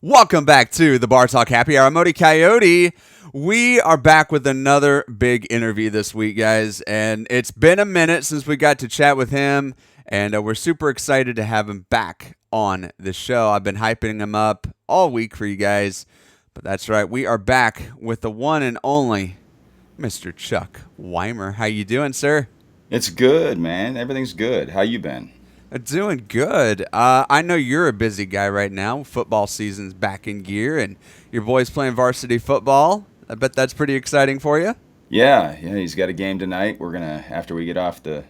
Welcome back to the Bar Talk Happy Hour. I'm Modi Coyote. We are back with another big interview this week, guys, and it's been a minute since we got to chat with him, and we're super excited to have him back on the show. I've been hyping him up all week for you guys, but that's right, we are back with the one and only Mr. Chuck Wimer. How you doing, sir? It's good, man. Everything's good. How you been? Doing good. I know you're a busy guy right now. Football season's back in gear, and your boy's playing varsity football. I bet that's pretty exciting for you. Yeah. He's got a game tonight. We're gonna after we get off the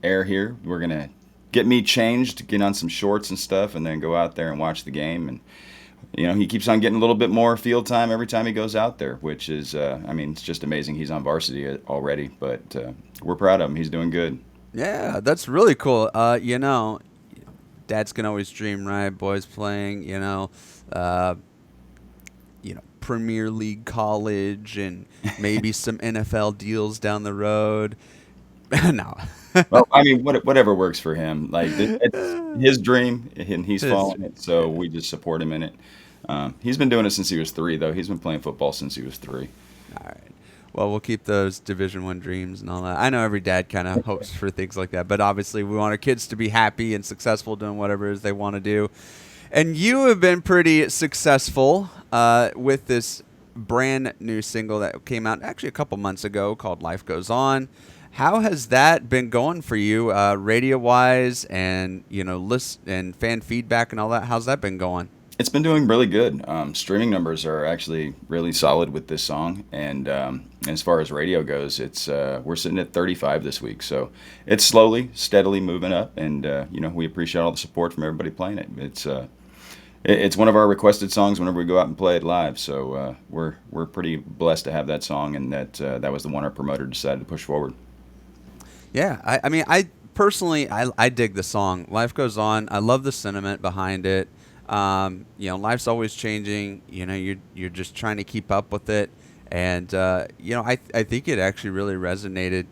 air here, we're gonna get me changed, get on some shorts and stuff, and then go out there and watch the game. And he keeps on getting a little bit more field time every time he goes out there, which is, it's just amazing. He's on varsity already, but we're proud of him. He's doing good. Yeah, that's really cool. Dads can always dream, right? Boys playing, uh, Premier League college and maybe some NFL deals down the road. No. Well, whatever works for him. Like it's his dream, and he's following it. So we just support him in it. He's been doing it since he was 3, though. He's been playing football since he was 3. All right. Well, we'll keep those Division One dreams and all that. I know every dad kind of hopes for things like that, but obviously we want our kids to be happy and successful doing whatever it is they want to do. And you have been pretty successful with this brand new single that came out actually a couple months ago called "Life Goes On." How has that been going for you, radio wise, and list and fan feedback and all that? How's that been going? It's been doing really good. Streaming numbers are actually really solid with this song, and as far as radio goes, it's we're sitting at 35 this week, so it's slowly, steadily moving up, and we appreciate all the support from everybody playing it. It's one of our requested songs whenever we go out and play it live, so we're pretty blessed to have that song, and that was the one our promoter decided to push forward. Yeah, I personally, I dig the song. Life Goes On. I love the sentiment behind it. Life's always changing. You're just trying to keep up with it, and I think it actually really resonated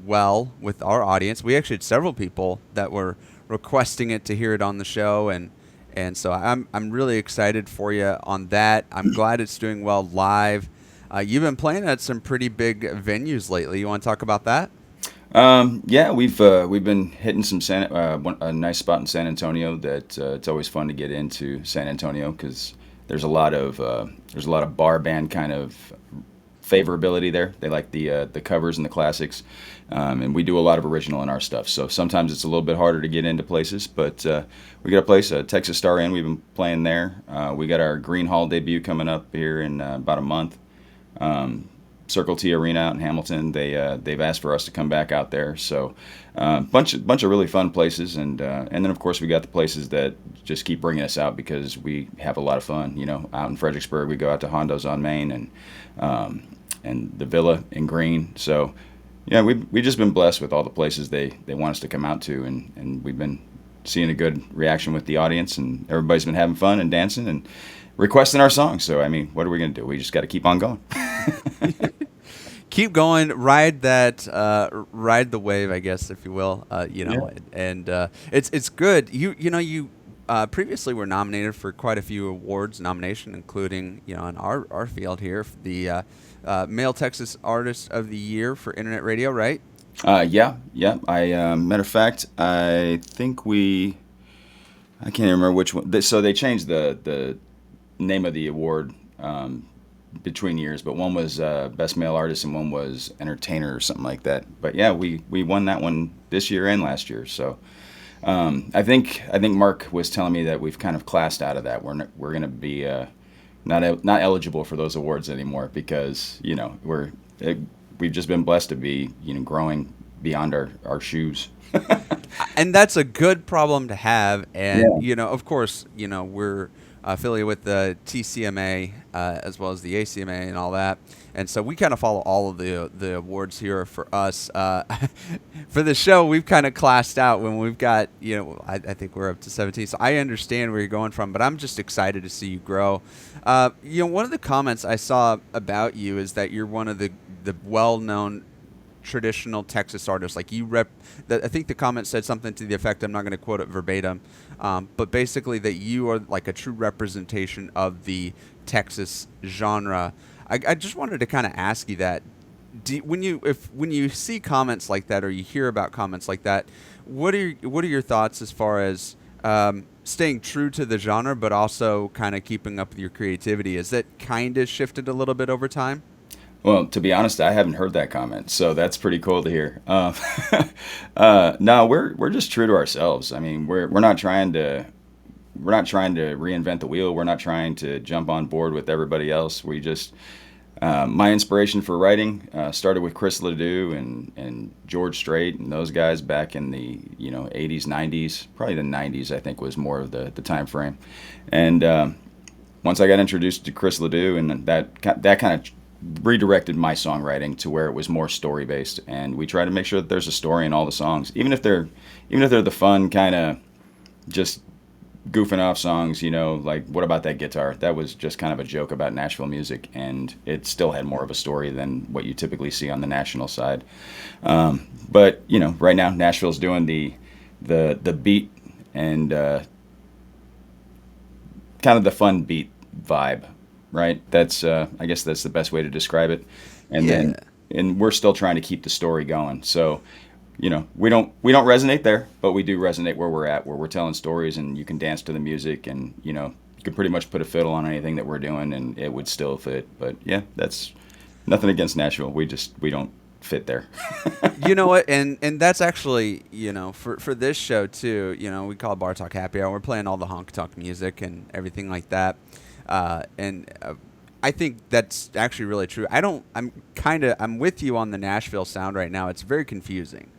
well with our audience. We actually had several people that were requesting it to hear it on the show, and so I'm really excited for you on that. I'm glad it's doing well live. You've been playing at some pretty big venues lately. You want to talk about that? Yeah, we've been hitting some a nice spot in San Antonio that it's always fun to get into San Antonio because there's a lot of bar band kind of favorability there. They like the covers and the classics, and we do a lot of original in our stuff. So sometimes it's a little bit harder to get into places, but we got a place, Texas Star Inn. We've been playing there. We got our Green Hall debut coming up here in about a month. Circle T Arena out in Hamilton. They've asked for us to come back out there. So bunch of really fun places, and then of course we got the places that just keep bringing us out because we have a lot of fun. Out in Fredericksburg, we go out to Hondo's on Main and the Villa in Green. So yeah, we've just been blessed with all the places they want us to come out to, and we've been seeing a good reaction with the audience, and everybody's been having fun and dancing and requesting our songs. So what are we gonna do? We just got to keep on going. Keep going, ride ride the wave, I guess, if you will. Yeah. And it's good. You previously were nominated for quite a few awards, including in our field here, for the Male Texas Artist of the Year for Internet Radio, right? Yeah. Matter of fact, I can't even remember which one. So they changed the name of the award between years, but one was Best Male Artist and one was Entertainer or something like that. But yeah, we won that one this year and last year. So I think Mark was telling me that we've kind of classed out of that. We're going to be not eligible for those awards anymore because we've just been blessed to be growing beyond our shoes. And that's a good problem to have. And Yeah. of course, we're affiliated with the TCMA as well as the ACMA and all that, and so we kind of follow all of the awards here for us. For the show, we've kind of classed out when we've got I think we're up to 17. So I understand where you're going from, but I'm just excited to see you grow. One of the comments I saw about you is that you're one of the well-known traditional Texas artist. Like I think the comment said something to the effect, I'm not going to quote it verbatim, but basically that you are like a true representation of the Texas genre. I just wanted to kind of ask you that. When you see comments like that or you hear about comments like that, what are your thoughts as far as staying true to the genre, but also kind of keeping up with your creativity? Is that kind of shifted a little bit over time? Well, to be honest, I haven't heard that comment, so that's pretty cool to hear. No, we're just true to ourselves. I mean, we're not trying to reinvent the wheel. We're not trying to jump on board with everybody else. We just my inspiration for writing started with Chris Ledoux and George Strait and those guys back in the 80s, 90s, probably the 90s. I think was more of the time frame. And once I got introduced to Chris Ledoux, and that kind of redirected my songwriting to where it was more story based, and we try to make sure that there's a story in all the songs, even if they're the fun kind of just goofing off songs, like What About That Guitar? That was just kind of a joke about Nashville music, and it still had more of a story than what you typically see on the national side. But right now Nashville's doing the beat and kind of the fun beat vibe, right? That's I guess that's the best way to describe it. And Yeah. and we're still trying to keep the story going. So we don't resonate there, but we do resonate where we're at, where we're telling stories, and you can dance to the music, and you can pretty much put a fiddle on anything that we're doing, and it would still fit. But yeah, that's nothing against Nashville. We don't fit there. You know what? And that's actually, for this show too, we call it Bar Talk Happy Hour. We're playing all the honk talk music and everything like that. And I think that's actually really true. I'm with you on the Nashville sound right now. It's very confusing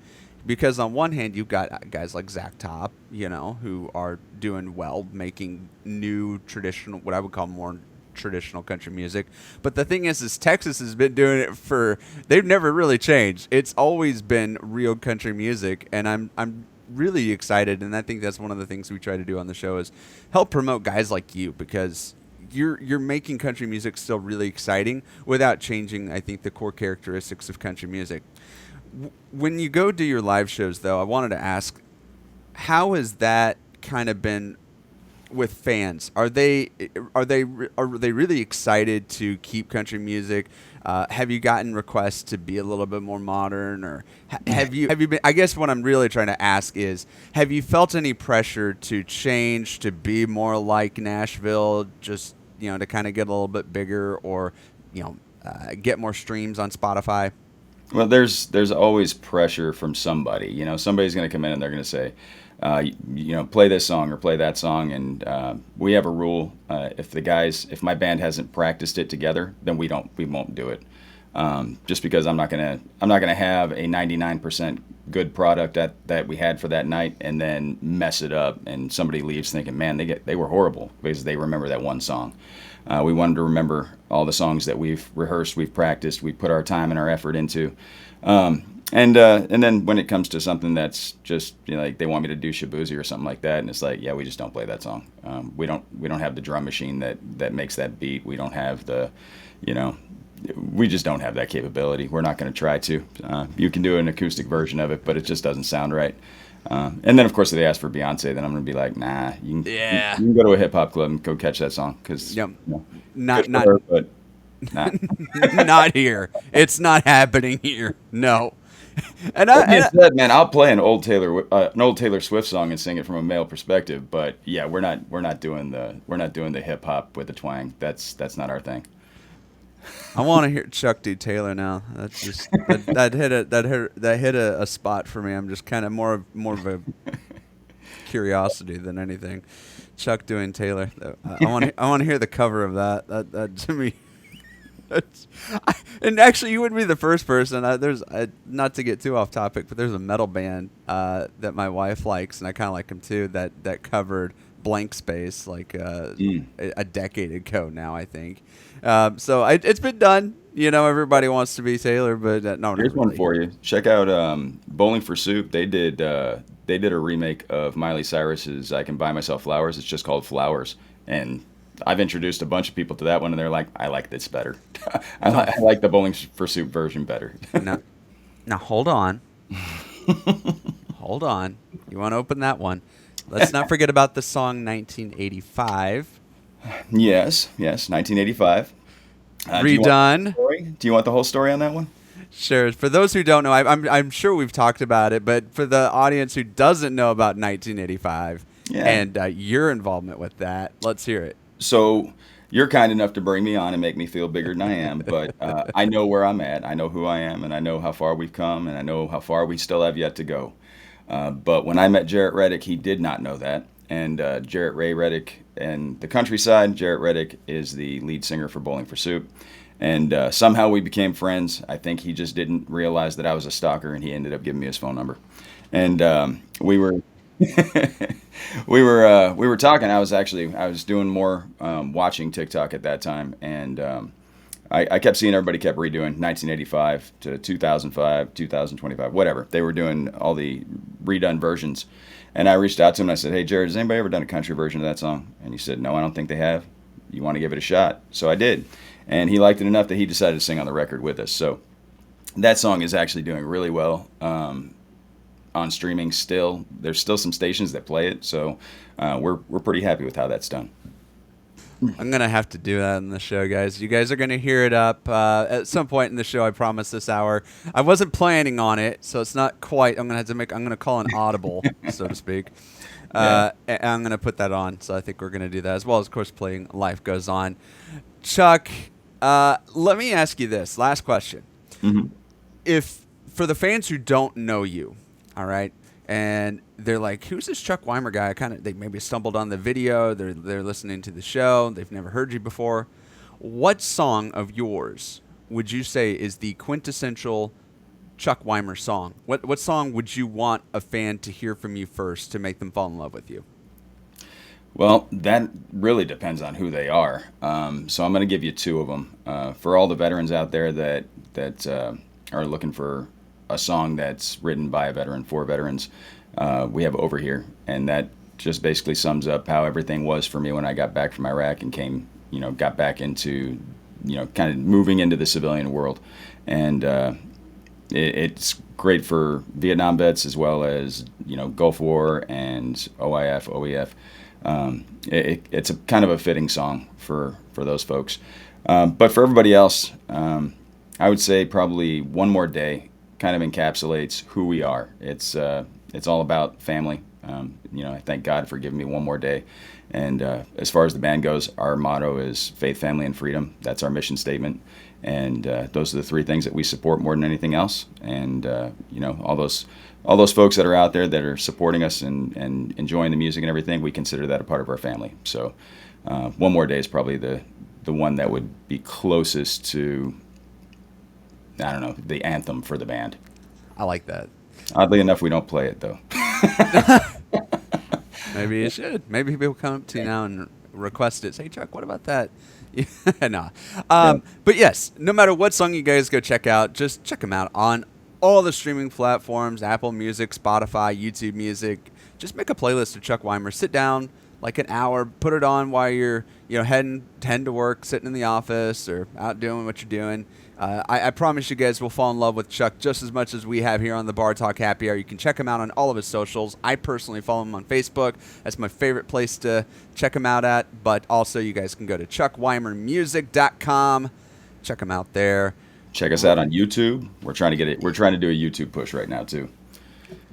because on one hand you've got guys like Zach Top, who are doing well, making new traditional, what I would call more traditional country music. But the thing is Texas has been doing it they've never really changed. It's always been real country music, and I'm really excited, and I think that's one of the things we try to do on the show is help promote guys like you, because you're making country music still really exciting without changing, I think, the core characteristics of country music. When you go do your live shows, though, I wanted to ask, how has that kind of been with fans? Are they really excited to keep country music? Have you gotten requests to be a little bit more modern, or have you been? I guess what I'm really trying to ask is, have you felt any pressure to change to be more like Nashville, just to kind of get a little bit bigger, or get more streams on Spotify? Well, there's always pressure from somebody. Somebody's going to come in and they're going to say, play this song or play that song, and we have a rule: if my band hasn't practiced it together, then we won't do it. Just because I'm not gonna have a 99% good product that we had for that night and then mess it up, and somebody leaves thinking, man, they were horrible because they remember that one song. We wanted to remember all the songs that we've rehearsed, we've practiced, we put our time and our effort into. And then when it comes to something that's just like they want me to do Shabuzi or something like that, and it's like, yeah, we just don't play that song. We don't have the drum machine that makes that beat. We don't have we just don't have that capability. We're not going to try to. You can do an acoustic version of it, but it just doesn't sound right. And then, of course, if they ask for Beyonce, then I'm going to be like, nah, you can go to a hip-hop club and go catch that song. Cause, Not her, but nah. not here. It's not happening here. No. Said, man, I'll play an old Taylor Swift song and sing it from a male perspective, but yeah, we're not doing the hip hop with the twang. That's not our thing. I want to hear Chuck do Taylor now. That's just that hit a spot for me. I'm just kind of more of a curiosity than anything. Chuck doing Taylor. I want to hear the cover of that. That to me. And actually, you wouldn't be the first person. Not to get too off topic, but there's a metal band that my wife likes, and I kind of like them too. That covered Blank Space like a decade ago now, I think. So it's been done. Everybody wants to be Taylor, but no. Here's one for you. Check out Bowling for Soup. They did a remake of Miley Cyrus's "I Can Buy Myself Flowers." It's just called Flowers, and I've introduced a bunch of people to that one, and they're like, I like this better. I like the Bowling for Soup version better. Now hold on. Hold on. You want to open that one? Let's not forget about the song 1985. Yes, 1985. Redone. Do you want the whole story on that one? Sure. For those who don't know, I'm sure we've talked about it, but for the audience who doesn't know about 1985 Yeah. and your involvement with that, let's hear it. So you're kind enough to bring me on and make me feel bigger than I am, but I know where I'm at. I know who I am, and I know how far we've come, and I know how far we still have yet to go. But when I met Jarrett Reddick, he did not know that. And Jarrett Ray Reddick and the countryside, Jarrett Reddick is the lead singer for Bowling for Soup. And somehow we became friends. I think he just didn't realize that I was a stalker, and he ended up giving me his phone number. And we were we were talking. I was doing more watching TikTok at that time, and I kept seeing everybody kept redoing 1985 to 2005, 2025, whatever. They were doing all the redone versions, and I reached out to him and I said, "Hey, Jared, has anybody ever done a country version of that song?" And he said, "No, I don't think they have. You want to give it a shot?" So I did, and he liked it enough that he decided to sing on the record with us. So that song is actually doing really well. On streaming still. There's still some stations that play it, so we're pretty happy with how that's done. I'm going to have to do that in the show, guys. You guys are going to hear it up at some point in the show, I promise, this hour. I wasn't planning on it, so it's not quite. I'm going to call an audible, so to speak. Yeah. And I'm going to put that on, so I think we're going to do that, as well as, of course, playing Life Goes On. Chuck, let me ask you this. Last question. Mm-hmm. If, for the fans who don't know you, all right, and they're like, "Who's this Chuck Wimer guy?" They maybe stumbled on the video. They're listening to the show. They've never heard you before. What song of yours would you say is the quintessential Chuck Wimer song? What song would you want a fan to hear from you first to make them fall in love with you? Well, that really depends on who they are. So I'm going to give you two of them. For all the veterans out there that are looking for a song that's written by a veteran for veterans, we have Over Here, and that just basically sums up how everything was for me when I got back from Iraq and got back into, kind of moving into the civilian world. And it's great for Vietnam vets as well as, Gulf War and OIF, OEF. It's a kind of a fitting song for those folks. But for everybody else, I would say probably One More Day kind of encapsulates who we are. It's all about family. I thank God for giving me one more day. And as far as the band goes, our motto is faith, family, and freedom. That's our mission statement. And those are the three things that we support more than anything else. And all those folks that are out there that are supporting us and enjoying the music and everything, we consider that a part of our family. So One More Day is probably the one that would be closest to, I don't know, the anthem for the band. I like that. Oddly enough, we don't play it, though. Maybe you should. Maybe people come up to you now and request it. Say, "Chuck, what about that?" Nah. But yes, no matter what song you guys go check out, just check them out on all the streaming platforms, Apple Music, Spotify, YouTube Music. Just make a playlist of Chuck Wimer. Sit down like an hour, put it on while you're heading to work, sitting in the office, or out doing what you're doing. I promise you guys will fall in love with Chuck just as much as we have here on the Bar Talk Happy Hour. You can check him out on all of his socials. I personally follow him on Facebook. That's my favorite place to check him out at. But also you guys can go to chuckwimermusic.com. Check him out there. Check us out on YouTube. We're trying to do a YouTube push right now too.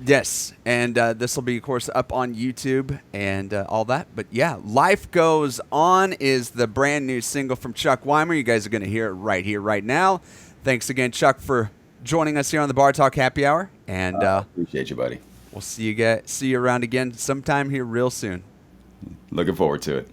Yes, and this will be, of course, up on YouTube and all that. But yeah, Life Goes On is the brand new single from Chuck Wimer. You guys are going to hear it right here, right now. Thanks again, Chuck, for joining us here on the Bar Talk Happy Hour. And appreciate you, buddy. We'll see you around again sometime here real soon. Looking forward to it.